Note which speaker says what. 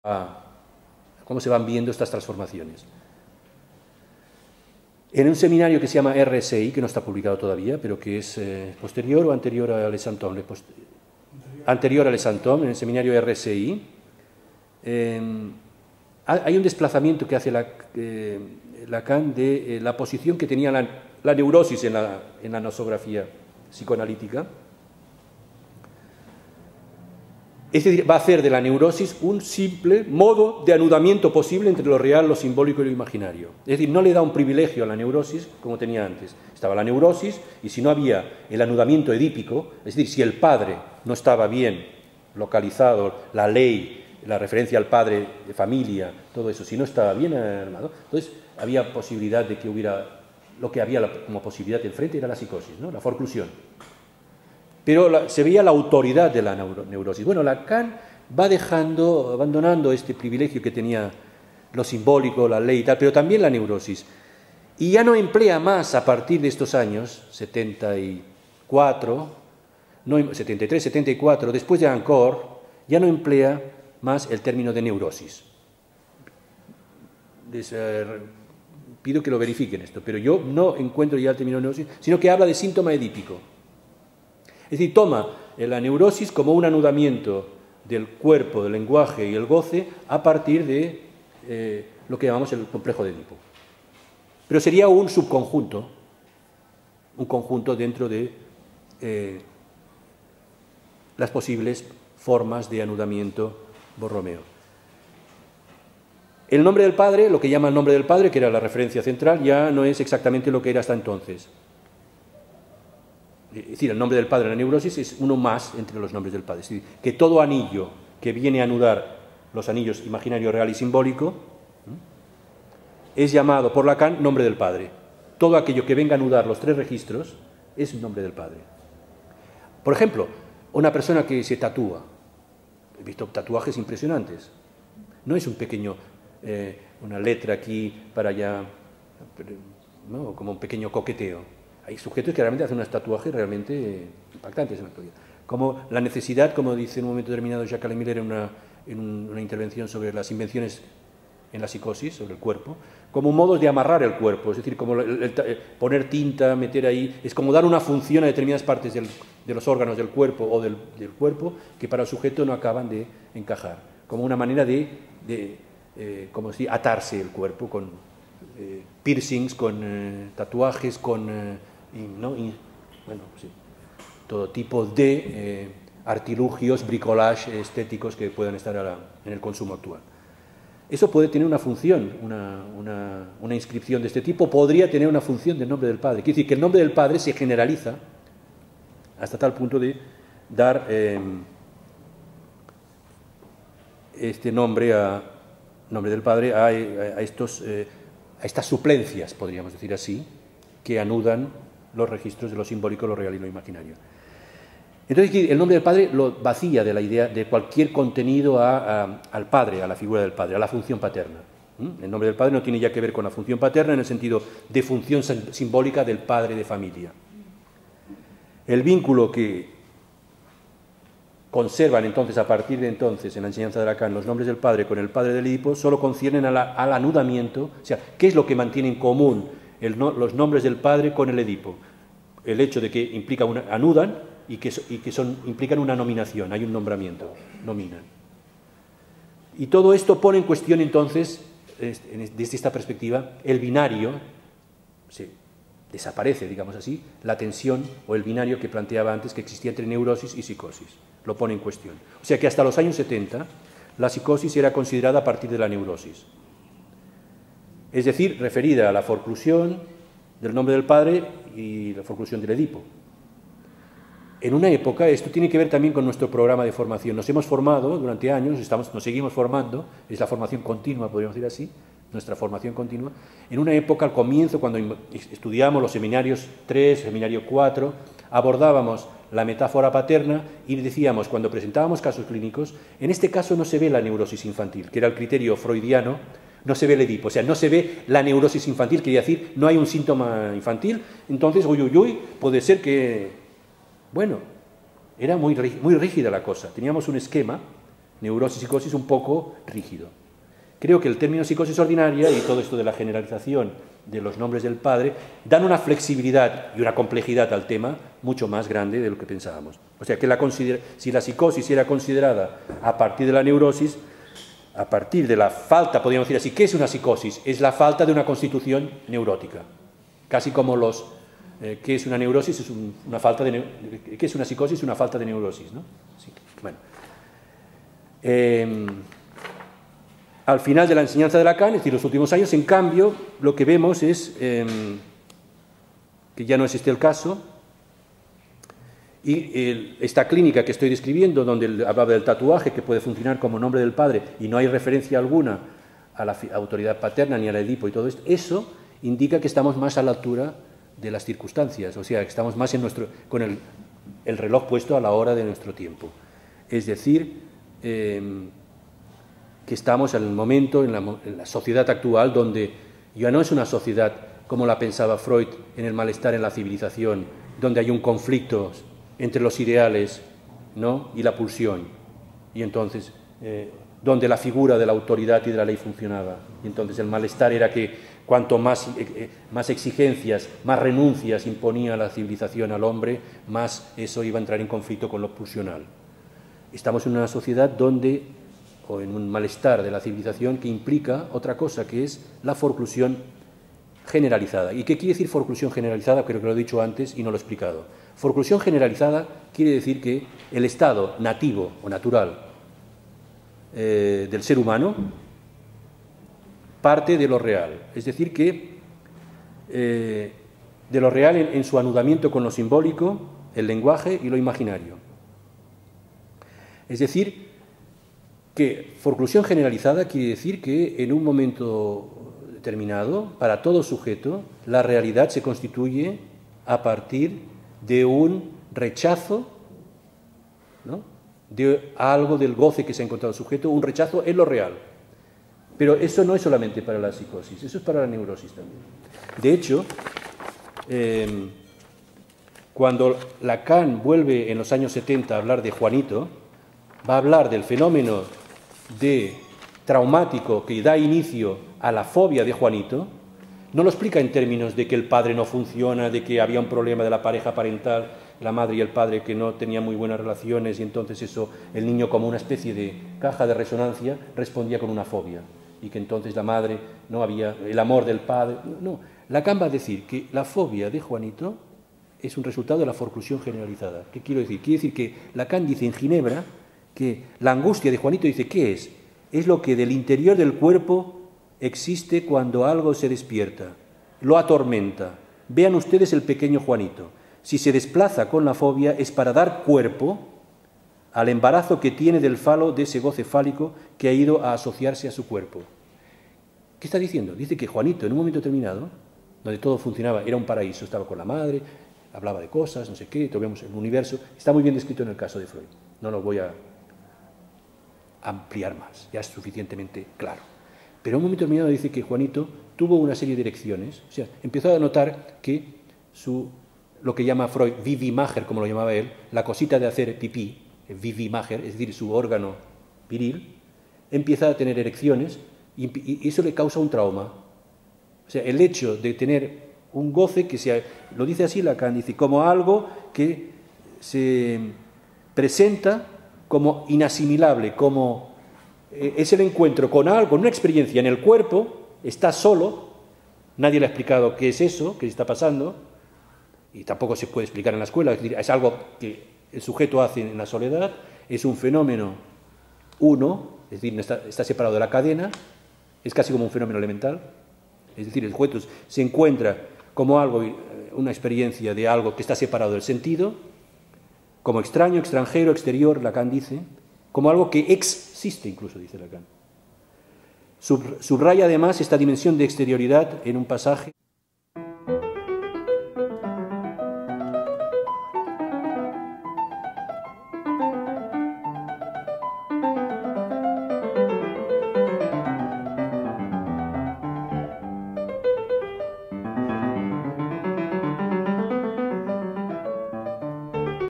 Speaker 1: cómo se van viendo estas transformaciones. En un seminario que se llama RSI, que no está publicado todavía, pero que es posterior o anterior a Les Antomes, anterior a Les Antomes, en el seminario RSI, hay un desplazamiento que hace Lacan de la posición que tenía la neurosis en la nosografía psicoanalítica. Es decir, va a hacer de la neurosis un simple modo de anudamiento posible entre lo real, lo simbólico y lo imaginario. Es decir, no le da un privilegio a la neurosis como tenía antes. Estaba la neurosis y si no había el anudamiento edípico, es decir, si el padre no estaba bien localizado, la ley, la referencia al padre de familia, todo eso, si no estaba bien armado, entonces había posibilidad de que hubiera, lo que había como posibilidad enfrente era la psicosis, ¿no? La forclusión. Pero se veía la autoridad de la neurosis. Bueno, Lacan va abandonando este privilegio que tenía lo simbólico, la ley y tal, pero también la neurosis. Y ya no emplea más a partir de estos años, 74, 73, 74, después de Ancor, ya no emplea más el término de neurosis. Pido que lo verifiquen esto, pero yo no encuentro ya el término neurosis, sino que habla de síntoma edípico. Es decir, toma la neurosis como un anudamiento del cuerpo, del lenguaje y el goce a partir de lo que llamamos el complejo de Edipo. Pero sería un subconjunto, un conjunto dentro de las posibles formas de anudamiento borromeo. El nombre del padre, lo que llama el nombre del padre, que era la referencia central, ya no es exactamente lo que era hasta entonces. Es decir, el nombre del padre en la neurosis es uno más entre los nombres del padre. Es decir, que todo anillo que viene a anudar los anillos imaginario, real y simbólico es llamado por Lacan nombre del padre. Todo aquello que venga a anudar los tres registros es nombre del padre. Por ejemplo, una persona que se tatúa. He visto tatuajes impresionantes. No es un pequeño, una letra aquí para allá, ¿no? Como un pequeño coqueteo. Hay sujetos que realmente hacen unos tatuajes realmente impactantes en la actualidad. Como la necesidad, como dice en un momento determinado Jacques Miller en una intervención sobre las invenciones en la psicosis, sobre el cuerpo, como modos de amarrar el cuerpo, es decir, como poner tinta, meter ahí, es como dar una función a determinadas partes de los órganos del cuerpo o del cuerpo que para el sujeto no acaban de encajar, como una manera de como si atarse el cuerpo con piercings, con tatuajes, con sí, todo tipo de artilugios, bricolage estéticos que puedan estar en el consumo actual. Eso puede tener una función, una inscripción de este tipo, podría tener una función del nombre del padre. Quiere decir que el nombre del padre se generaliza hasta tal punto de dar este nombre del padre a estas suplencias, podríamos decir así, que anudan los registros de lo simbólico, lo real y lo imaginario. Entonces, el nombre del padre lo vacía de la idea de cualquier contenido al padre, a la figura del padre, a la función paterna. El nombre del padre no tiene ya que ver con la función paterna en el sentido de función simbólica del padre de familia. El vínculo que conservan entonces, a partir de entonces, en la enseñanza de Lacan, los nombres del padre con el padre del Edipo, solo conciernen al anudamiento, o sea, ¿qué es lo que mantiene en común los nombres del padre con el Edipo? El hecho de que implica anudan y que implican una nominación, hay un nombramiento, nominan. Y todo esto pone en cuestión entonces, desde esta perspectiva, el binario, desaparece, digamos así, la tensión o el binario que planteaba antes que existía entre neurosis y psicosis, lo pone en cuestión. O sea que hasta los años 70 la psicosis era considerada a partir de la neurosis, es decir, referida a la forclusión del nombre del padre y la forclusión del Edipo. En una época, esto tiene que ver también con nuestro programa de formación. Nos hemos formado durante años, nos seguimos formando, es la formación continua, podríamos decir así, nuestra formación continua. En una época, al comienzo, cuando estudiamos los seminarios 3, seminario 4, abordábamos la metáfora paterna y decíamos, cuando presentábamos casos clínicos, en este caso no se ve la neurosis infantil, que era el criterio freudiano, no se ve el Edipo, o sea, no se ve la neurosis infantil, quería decir, no hay un síntoma infantil, entonces, puede ser que... Bueno, era muy rígida la cosa. Teníamos un esquema neurosis, psicosis un poco rígido. Creo que el término psicosis ordinaria y todo esto de la generalización de los nombres del Padre dan una flexibilidad y una complejidad al tema mucho más grande de lo que pensábamos. O sea, que si la psicosis era considerada a partir de la neurosis, a partir de la falta, podríamos decir así, ¿qué es una psicosis? Es la falta de una constitución neurótica. Casi como ¿qué es una neurosis? Es una falta de ¿qué es una psicosis? Una falta de neurosis, ¿no? Sí. Bueno. Al final de la enseñanza de Lacan, es decir, los últimos años, en cambio, lo que vemos es que ya no es este el caso, y esta clínica que estoy describiendo, donde él hablaba del tatuaje, que puede funcionar como nombre del padre, y no hay referencia alguna a la autoridad paterna ni al Edipo y todo esto, eso indica que estamos más a la altura de las circunstancias, o sea, que estamos más con el reloj puesto a la hora de nuestro tiempo. Es decir, que estamos en el momento, en la sociedad actual, donde ya no es una sociedad como la pensaba Freud, en el malestar en la civilización, donde hay un conflicto entre los ideales, ¿no?, y la pulsión, y entonces donde la figura de la autoridad y de la ley funcionaba, y entonces el malestar era que cuanto más exigencias, más renuncias imponía la civilización al hombre, más eso iba a entrar en conflicto con lo pulsional. Estamos en una sociedad donde, o en un malestar de la civilización que implica otra cosa, que es la forclusión generalizada. ¿Y qué quiere decir forclusión generalizada? Creo que lo he dicho antes y no lo he explicado. Forclusión generalizada quiere decir que el estado nativo o natural del ser humano parte de lo real. Es decir, que de lo real en su anudamiento con lo simbólico, el lenguaje y lo imaginario. Es decir, que forclusión generalizada quiere decir que en un momento determinado, para todo sujeto, la realidad se constituye a partir de un rechazo, ¿no?, de algo del goce que se ha encontrado el sujeto, un rechazo en lo real. Pero eso no es solamente para la psicosis, eso es para la neurosis también. De hecho, cuando Lacan vuelve en los años 70 a hablar de Juanito, va a hablar del fenómeno traumático que da inicio a la fobia de Juanito. No lo explica en términos de que el padre no funciona, de que había un problema de la pareja parental, la madre y el padre que no tenían muy buenas relaciones y entonces eso, el niño como una especie de caja de resonancia respondía con una fobia y que entonces la madre no había el amor del padre. No, Lacan va a decir que la fobia de Juanito es un resultado de la forclusión generalizada. ¿Qué quiero decir? Quiere decir que Lacan dice en Ginebra que la angustia de Juanito, dice, ¿qué es? Es lo que del interior del cuerpo existe cuando algo se despierta, lo atormenta. Vean ustedes el pequeño Juanito. Si se desplaza con la fobia es para dar cuerpo al embarazo que tiene del falo, de ese goce fálico que ha ido a asociarse a su cuerpo. ¿Qué está diciendo? Dice que Juanito, en un momento determinado, donde todo funcionaba, era un paraíso, estaba con la madre, hablaba de cosas, no sé qué, vemos el universo, está muy bien descrito en el caso de Freud. No lo voy a ampliar más, ya es suficientemente claro. Pero en un momento determinado dice que Juanito tuvo una serie de erecciones, o sea, empezó a notar que lo que llama Freud Vivimager, como lo llamaba él, la cosita de hacer pipí, Vivimager, es decir, su órgano viril, empieza a tener erecciones y eso le causa un trauma. O sea, el hecho de tener un goce lo dice así Lacan, dice, como algo que se presenta como inasimilable, como es el encuentro con algo, con una experiencia en el cuerpo, está solo, nadie le ha explicado qué es eso, qué está pasando, y tampoco se puede explicar en la escuela, es decir, es algo que el sujeto hace en la soledad, es un fenómeno uno, es decir, está separado de la cadena, es casi como un fenómeno elemental, es decir, el sujeto se encuentra como algo, una experiencia de algo que está separado del sentido, como extraño, extranjero, exterior, Lacan dice, como algo que existe incluso, dice Lacan. Subraya además esta dimensión de exterioridad en un pasaje